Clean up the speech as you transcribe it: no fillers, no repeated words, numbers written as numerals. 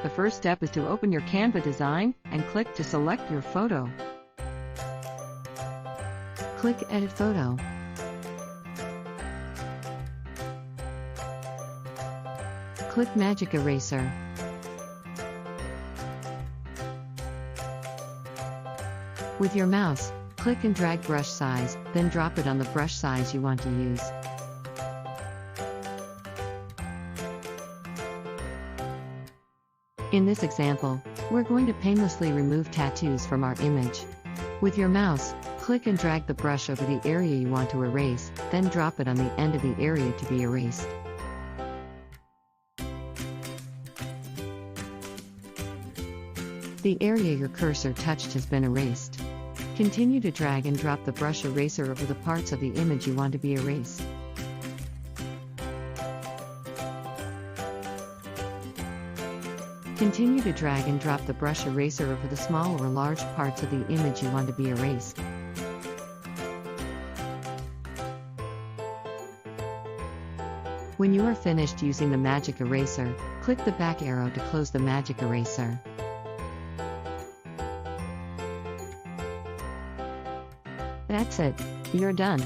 The first step is to open your Canva design and click to select your photo. Click Edit Photo. Click Magic Eraser. With your mouse, click and drag brush size, then drop it on the brush size you want to use. In this example, we're going to painlessly remove tattoos from our image. With your mouse, click and drag the brush over the area you want to erase, then drop it on the end of the area to be erased. The area your cursor touched has been erased. Continue to drag and drop the brush eraser over the parts of the image you want to be erased. Continue to drag and drop the brush eraser over the small or large parts of the image you want to be erased. When you are finished using the magic eraser, click the back arrow to close the magic eraser. That's it. You're done.